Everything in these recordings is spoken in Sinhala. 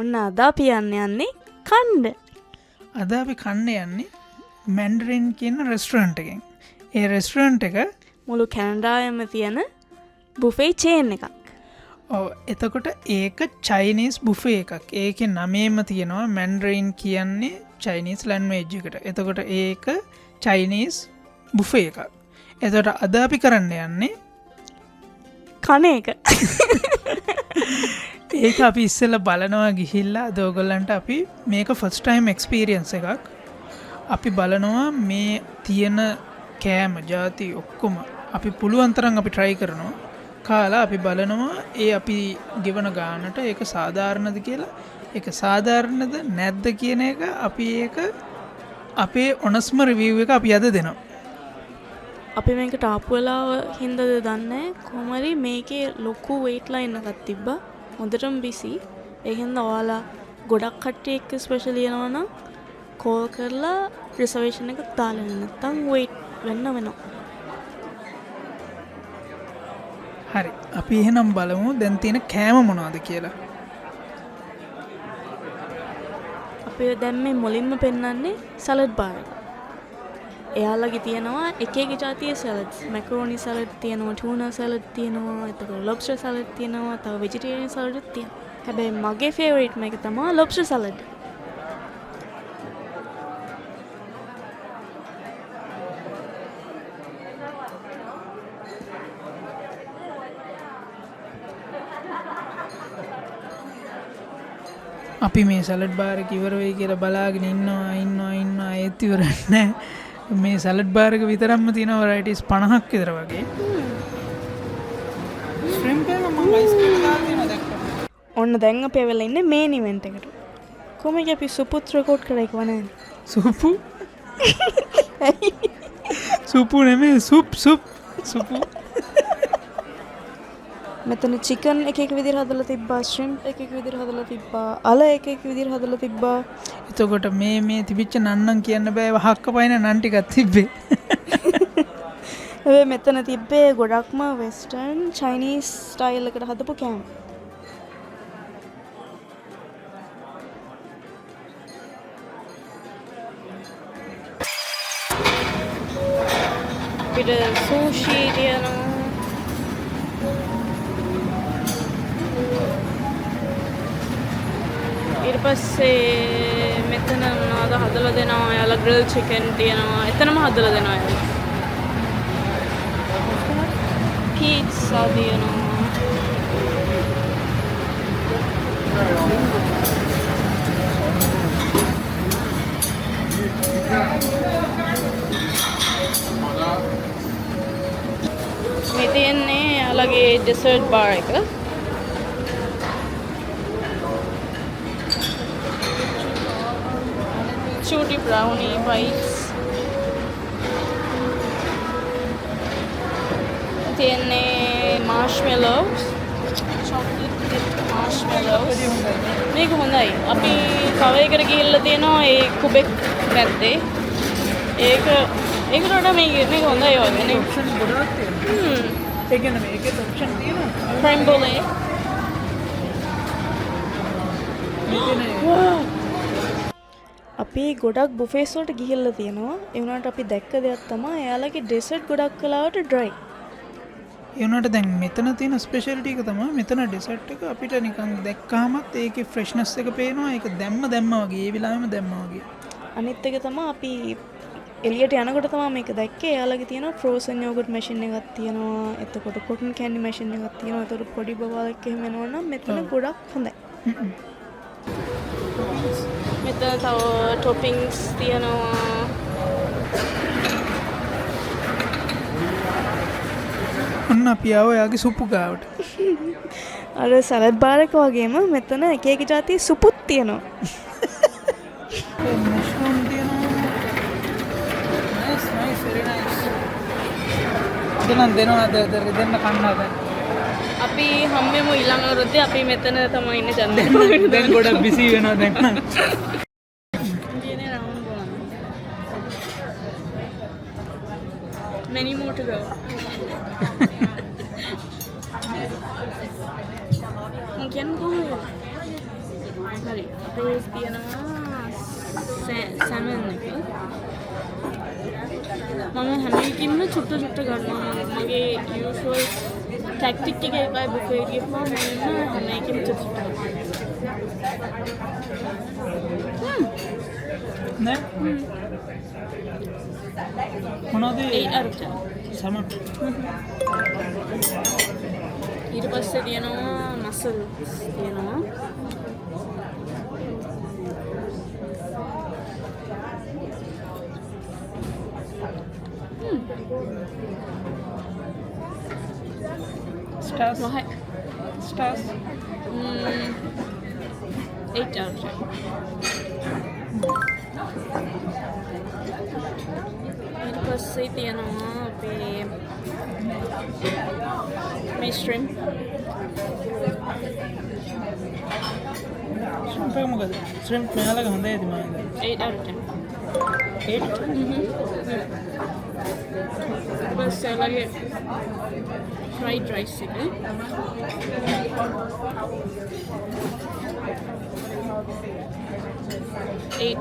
ඔන්න අද අපි යන්නේ කණ්ඩ. අද අපි කන්න යන්නේ මැන්ඩරින් කියන රෙස්ටරන්ට් එකෙන්. ඒ රෙස්ටරන්ට් එක මුළු කැනඩාවම තියෙන බුෆේ චේන් එකක්. එතකොට ඒක චයිනීස් බුෆේ එකක්. ඒක නමේම තියෙනවා මැන්ඩරින් කියන්නේ චයිනීස් ලැන්වේජ් එකට. එතකොට ඒක චයිනීස් බුෆේ එකක්. එතකොට අද අපි කරන්න යන්නේ කන එක. ඒක අපි ඉස්සෙල්ල බලනවා ගිහිල්ලා දෝගොල්ලන්ට අපි මේක ෆස්ට් ටයිම් එක්ස්පීරියන්ස් එකක්. අපි බලනවා මේ තියෙන කෑම ජාති ඔක්කොම අපි පුළුවන් තරම් අපි try කරනවා. කාලා අපි බලනවා ඒ අපි ගෙවන ගානට ඒක සාධාරණද කියලා. ඒක සාධාරණද නැද්ද කියන එක අපි ඒක අපේ ඔනස්ම රිවිව් එක අපි අද දෙනවා. අපි මේකට ආපු වෙලාව හින්දාද දන්නේ කොහමරි මේකේ ලොකු වේට් ලයින් එකක් තිබ්බා. හොඳටම බිසි. ඒ හින්දා ඔයාලා ගොඩක් කට්ටිය එක්ක ස්පෙෂල් යනවා නම් කෝල් කරලා රිසර්වේෂන් එකක් දාලා නැත්නම් වේට් වෙන්න වෙනවා. හරි අපි එහෙනම් බලමු දැන් තියෙන කෑම මොනවද කියලා. අපි දැන් මේ මුලින්ම පෙන්වන්නේ සලාඩ් බාර් එක. එයාලගේ තියෙනවා එක එක જાතියේ සලාඩ්ස්. මැකරෝනි සලාඩ් තියෙනවා, ටූනා සලාඩ් තියෙනවා, එතකොට ලොබ්ස්ටර් සලාඩ් තියෙනවා, තව වෙජිටේරියන් සලාඩ් තියෙනවා. හැබැයි මගේ ෆේවරිට් මේක තමයි ලොබ්ස්ටර් සලාඩ්. අපි මේ සලඩ් බාර එක ඉවර වෙයි කියලා බලාගෙන ඉන්නවා ඒත් ඉවර නැහැ. මේ සලඩ් බාර එක විතරක්ම තියෙන varieties 50ක් විතර වගේ. shrimp එක මම ice cream දාලා තියෙනවා දැක්කම. ඔන්න දැන් අපි වෙලා ඉන්නේ මේන් ඉවෙන්ට් එකට. කොහොමද අපි සුපුත් රෙකෝඩ් කරලා ඉක්ව නැහැ. සුපු සුපු නෙමෙයි සුපු මෙතන චිකන් එක එක විදිහට හදලා තිබ්බා, ශ්‍රිම්ප් එක එක විදිහට හදලා තිබ්බා, අල එක එක විදිහට හදලා තිබ්බා. එතකොට මේ තිබිච්ච නන්නම් කියන්න බෑ වහක්ක පයින් නන් ටිකක් තිබ්බේ. හැබැයි මෙතන තිබ්බේ ගොඩක්ම වෙස්ටර්න් චයිනීස් ස්ටයිල් එකට හදපු කෑම. පිට සූෂි තියෙනවා. ඊට පස්සේ මෙතන මොනවද හදලා දෙනවා. යාලා ග්‍රිල් චිකන් තියෙනවා. එතනම හදලා දෙනවා යාලා. පීට්සා තියෙනවා. මේ තියෙන්නේ යාලගේ ඩෙසර්ට් බාර් එක. Chuty brownie bites. තියෙන්නේ marshmallows. chocolate dipped marshmallows. මේක හොඳයි. අපි තව එකට ගිහිල්ලා තියෙනවා ඒ කුබෙක් පැත්තේ. ඒකට වඩා මේක හොඳයි වගේ නේ. ඔප්ෂන් ගොඩක් තියෙනවා. ඒ කියන්නේ මේකේ ඔප්ෂන් තියෙනවා. crème brulee. අපි ගොඩක් බුෆේස් වලට ගිහිල්ලා තියෙනවා. ඒ වුණාට අපි දැක්ක දෙයක් තමයි එයාලගේ ඩෙසර්ට් ගොඩක් කලාවට ඩ්‍රයි. ඒ වුණාට දැන් මෙතන තියෙන ස්පෙෂැලිටි එක තමයි මෙතන ඩෙසර්ට් එක අපිට නිකන් දැක්කහමත් ඒකේ ෆ්‍රෙෂ්නස් එක පේනවා. ඒක දැම්ම වගේ ඒ වෙලාවෙම දැම්ම වගේ. අනිත් එක තමයි අපි එළියට යනකොට තමයි මේක දැක්කේ. එයාලගේ තියෙන ෆ්‍රෝසන් යෝගට් මැෂින් එකක් තියෙනවා. එතකොට කොටන් කැන්ඩි මැෂින් එකක් තියෙනවා. එතකොට පොඩි බබාලෙක් එහෙම එනවා නම් මෙතන ගොඩක් හොඳයි. මෙතන තව ටොපින්ග්ස් තියෙනවා. ඔන්න අපි ආව යාගේ සුප්පු ගාවට. අර සලාඩ් බාර් එක වගේම මෙතන එක එක જાතියේ සුපුත් තියෙනවා. මෂ්රූම් තියෙනවා. nice very nice. දෙන්න දෙන්න කන්න හදන්න. අපි හැමෙම ඊළඟ අවුරුද්දේ අපි මෙතන තමයි ඉන්නේ ජනවරි. දැන් ගොඩක් බිසි වෙනවා දැන්. කියන්නේ රවුන්ඩ් බලන්න. many more to go. Can go. Sorry, there is the salmon. මම හැම එකකින්ම චුට්ට චුට්ට ගන්නවා. මගේ usual tactic එක එකයි buffet එකේ මම හැම එකකින්ම චුට්ට චුට්ට නෑ මොනවද ඒ අරට සමන් ඊට පස්සේ තියෙනවා මසල් තියෙනවා stars Why? stars 8 out of 10. ඊට පස්සේ තියෙනවා අපේ මේ shrimp. shrimp එක මොකද shrimp මෙයාලගේ හොඳයි ඇති මම 8 out of 10. 8 බස් සලාගේ fried rice එක. Eight.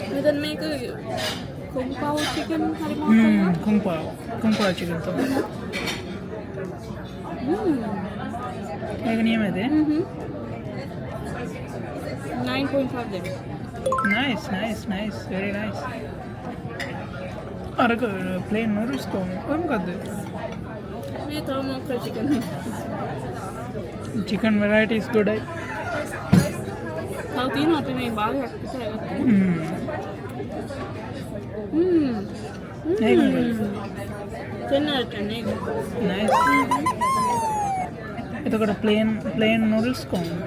But then make a kung pao chicken hari mau kung pao chicken to ඒක නියමද 9.5 then. nice very nice අරක plain noodles කොහොමද ඔය මොකද්ද මේ තව මොකක්ද chicken variety is good I තව තියෙනවා අපි මේ භාගයක් විතර ගත්තා. ඒක 10 out of 10 ඒක. nice එතකොට plain noodles කොහොමද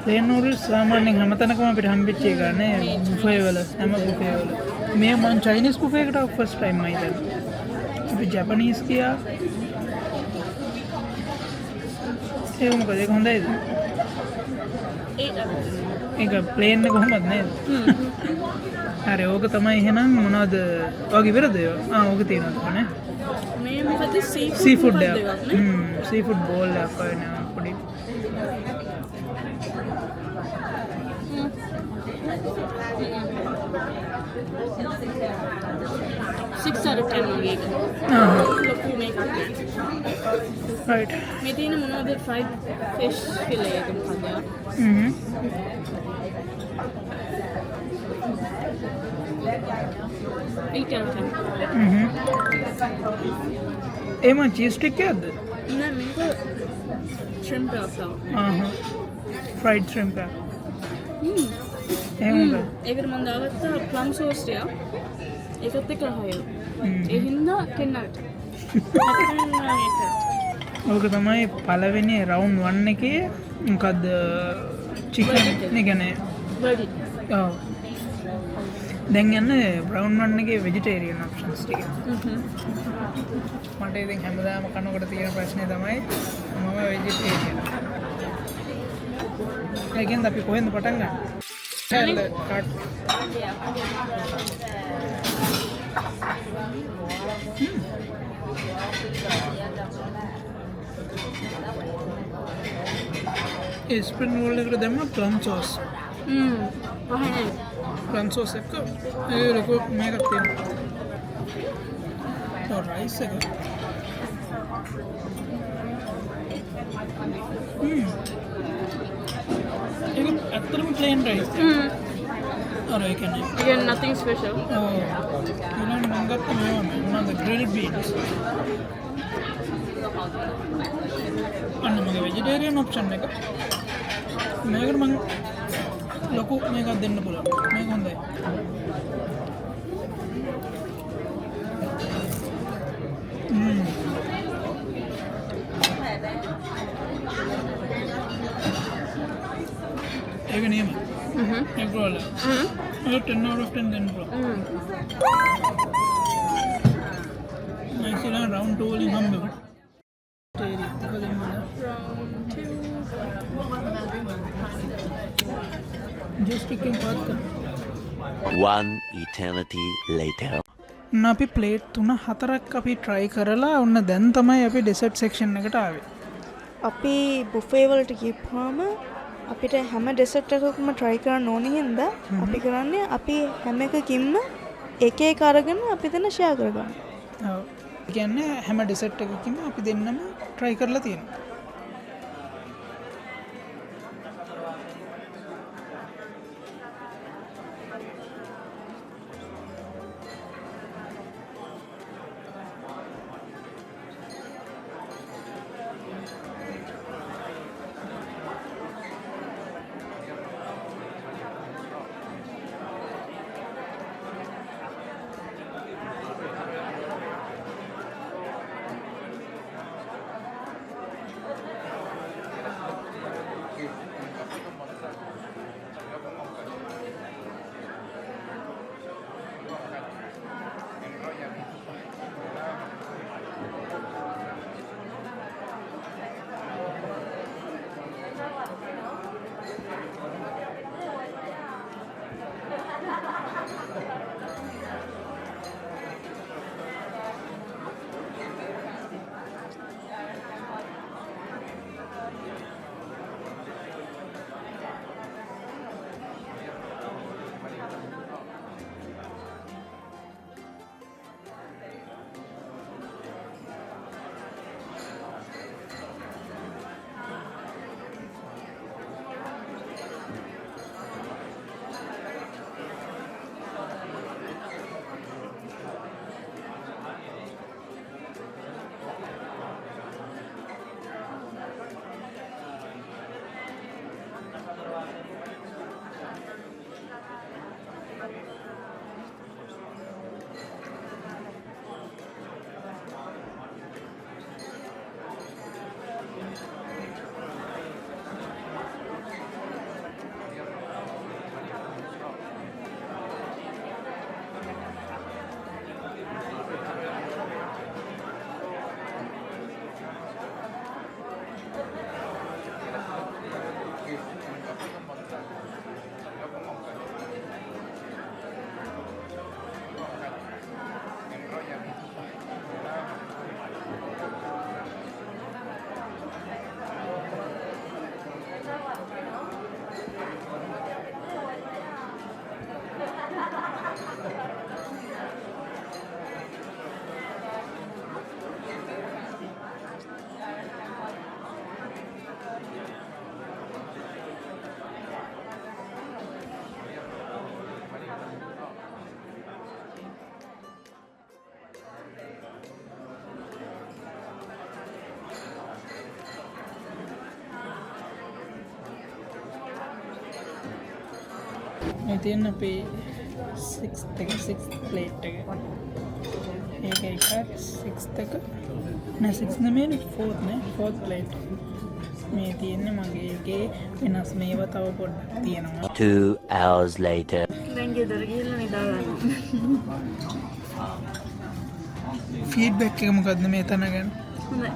plain noodles සාමාන්‍යයෙන් හැමතැනකම අපිට හම්බෙච්ච එක නේ buffet වල හැම buffet වල මේ මම Chinese buffet එකට first time මම හිතන්නේ අපි Japanese ගියා ඒක මොකද ඒක හොඳයිද 8 out of 10. ඒක plain එක කොහොමද නේද හරි ඕක තමයි එහෙනම් මොනවද ඔයගේ ඉවරද ඕක තියෙනවා නේ මේ මොකද seafood එකක් seafood bowl එකක් වගේ පොඩි 6 out of 10 වගේ එක. ලොකු මේක. right මේ තියෙන මොනවද fried fish fillet එක මොකද? 8 out of 10. ඒම චීස් ටික් එකක්ද නෑ මේක shrimp එකක් තමයි. fried shrimp එක එහෙම ඒකට මම දාගත්තා plum sauce ටික. ඒකත් එක්ක හයෝ. ඒ හින්දා 10 out of 10. ඕක තමයි පළවෙනි රවුන්ඩ් 1 එකේ මොකද්ද චිකන් නේ කියන්නේ බඩි. ඔව් දැන් යන්නේ රවුන්ඩ් 1 එකේ වෙජිටේරියන් ඔප්ෂන්ස් ටික මට ඉතින් හැමදාම කනකොට තියෙන ප්‍රශ්නේ තමයි මම වෙජිටේරියන් ඒකෙන්ද අපි කොහෙන්ද පටන් ගන්න හැල්ල කාට් ඒ ස්ප්‍රින් රෝල් එකට දැම්ම ප්ලම් සෝස් පහනේ. ප්ලම් සෝස් එක ඒ ලොකු මේකක් තියෙනවා රයිස් එක ඒක ඇත්තටම ප්ලේන් රයිස් අර ඒ කියන්නේ Again, nothing special. ඊළඟ මම ගත්ත මේවා මොනවද grilled beans අන්න මගේ වෙජිටේරියන් ඔප්ෂන් එක මේකට මම ලොකු මේකක් දෙන්න පුළුවන් මේක හොඳයි ඒක නියම ඒක රෝල් ඒක 10 out of 10 දෙන්න පුළුවන් මම ඉතින් round 2 වලින් හම්බෙමු Round 2. ජොස්ටික් එකෙන් පාත් කරනවා. One eternity later. අපි ප්ලේට් 3-4ක් අපි try කරලා ඔන්න දැන් තමයි අපි dessert section එකට ආවේ. අපි බුෆේ වලට ගිහුවාම අපිට හැම ඩෙසර්ට් එකකම try කරන්න ඕනේ හින්දා අපි කරන්නේ අපි හැම එකකින්ම එක එක අරගෙන අපි දෙන්න share කරගන්න. ඔව්. ඒ කියන්නේ හැම dessert එකකින්ම අපි දෙන්නම try කරලා තියෙනවා. මේ තියෙන අපේ 6th plate එක. ඒක එකක් 6th එක. නෑ 6 නෙමෙයි 4th නේ 4th plate. මේ තියෙන්නේ මගේ එකේ වෙනස් මේවා තව පොඩ්ඩක් තියෙනවා. 2 hours later. දැන් ගෙදර ගිහිල්ලා නිදා ගන්නවා. ෆීඩ්බැක් එක මොකද්ද මේ තන ගැන? හොඳයි.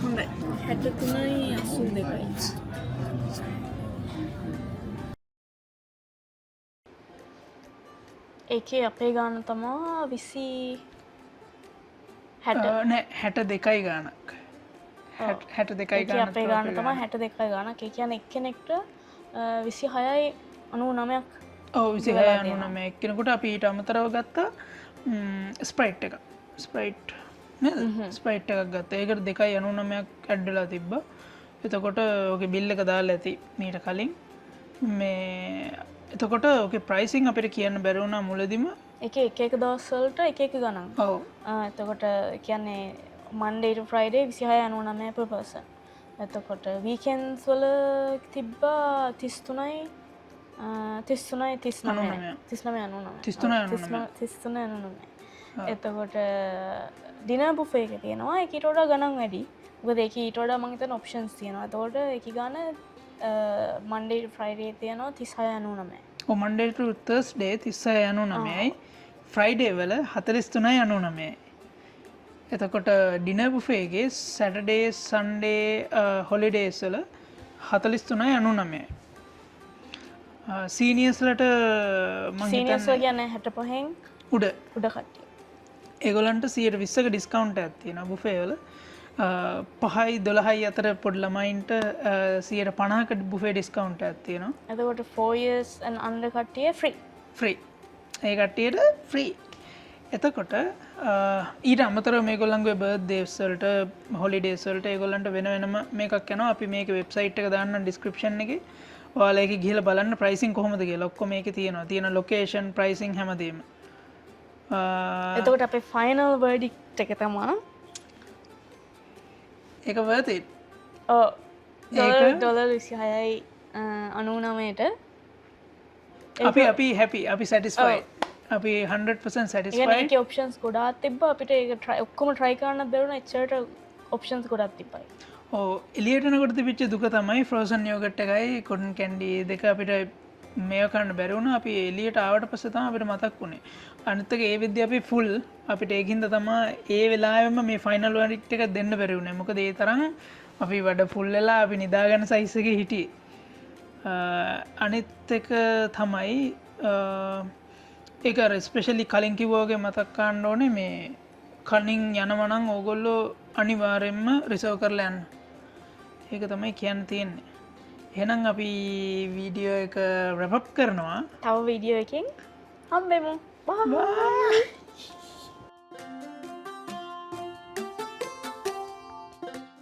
හොඳයි. 63යි 82යි. ඒකේ අපේ ගාන තමා 20 නෑ 62යි ගානක්. 62යි ඒකේ ගානක්. අපේ ගාන තමා 62 ගානක්. ඒ කියන්නේ එක්කෙනෙක්ට 26යි 99ක්. ඔව් 26යි 99 එක්කෙනෙකුට අපි ඊට අමතරව ගත්තා ස්ප්‍රයිට් එක. ස්ප්‍රයිට් නේද? ස්ප්‍රයිට් එකක් ගත්තා. ඒකට 2.99ක් ඇඩ් වෙලා තිබ්බා. එතකොට ඔගේ බිල් එක දාලා ඇති මීට කලින්. මේ එතකොට ඕකේ ප්‍රයිසිං අපිට කියන්න බැරි වුණා මුලදිම. එක එක දවස් වලට එක එක ගණන්. ඔව්. එතකොට කියන්නේ Monday to Friday 26.99 per person. එතකොට weekends වල තිබ්බා 33යි 33.99. එතකොට ඩිනර් බුෆේ එක තියෙනවා. ඒකට වඩා ගණන් වැඩි. මොකද ඒකේ ඊට වඩා මම හිතන ඔප්ෂන්ස් තියෙනවා. එතකොට ඒකේ ගාන Monday to Friday තියෙනවා 36.99. ඔව් Monday to Thursday 36.99යි. Friday වල 43.99යි. එතකොට ඩිනර් බුෆේ එකේ Saturday Sunday holidays වල 43.99යි. සීනියස්ලට සීනියස්ලා කියන්නේ 65න් උඩ උඩ කට්ටිය. ඒගොලන්ට 120ක ඩිස්කවන්ට් ඇත්තියෙන බුෆේවල 5යි 12යි අතර පොඩ් ළමයින්ට 50ක බුෆේ ඩිස්කවන්ට් ඇත්තියෙනවා. එතකොට 4 years and under කට්ටිය free. ෆ්‍රී ඒ කට්ටියට ෆ්‍රී. එතකොට ඊට අමතර මේ ගොල්ලන්ගේ බර්ත්ඩේස්වලට හොලිඩේස්වලට ඒගොල්ලන්ට වෙන වෙනම මේකක් යනවා. අපි මේක වෙබ්සයිට් එක දාන්න ඩිස්ක්‍රිප්ෂන් එකේ. ඔයාලා ඒක ගිහලා බලන්න ප්‍රයිසින් කොහොමද කියලා. ඔක්කොම මේකේ තියෙනවා. තියෙන ලොකේෂන් ප්‍රයිසින් හැමදේම. එතකොට අපේ ෆයිනල් වර්ඩික්ට් එක තමයි ඒක worth it. ඔව් ඒක- ඩොලර් 26යි 99ට අපි හැපි අපි සැටිස්ෆයි අපි 100% සැටිස්ෆයි. ඒක ඔප්ෂන්ස් ගොඩාක් තිබ්බා අපිට ඒක try ඔක්කොම try කරන්න බැරුණා එච්චරට ඔප්ෂන්ස් ගොඩක් තිබ්බයි. ඕ එලියටනකොට තිබිච්ච දුක තමයි ෆ්‍රෝසන් යෝගට් එකයි කොටන් කැන්ඩි දෙක අපිට මේ කරන්න බැරිවුණ. අපි එලියට ආවට පස්සේ තමයි අපිට මතක් වුණේ. අනිත් එක ඒ විදිහ අපි ෆුල් අපිට ඒකින්ද තමයි ඒ වෙලාවෙම මේ ෆයිනල් වර්ඩික්ට් එක දෙන්න බැරි වුණේ. මොකද ඒ තරම් අපි වැඩ ෆුල් වෙලා අපි නිදාගන්න සයිස් එකේ හිටියේ. අනිත් එක තමයි ඒක ස්පෙෂලි කලින් කිව්වාගේ මතක් ගන්න ඕනේ මේ කලින් යනවනම් ඕගොල්ලෝ අනිවාර්යෙන්ම රිසර්ව් කරලා යන්න. ඒක තමයි කියන්න තියෙන්නේ. එහෙනම් අපි වීඩියෝ එක රැප් අප් කරනවා. තව වීඩියෝ එකකින් හම්බෙමු. බයි. Bye.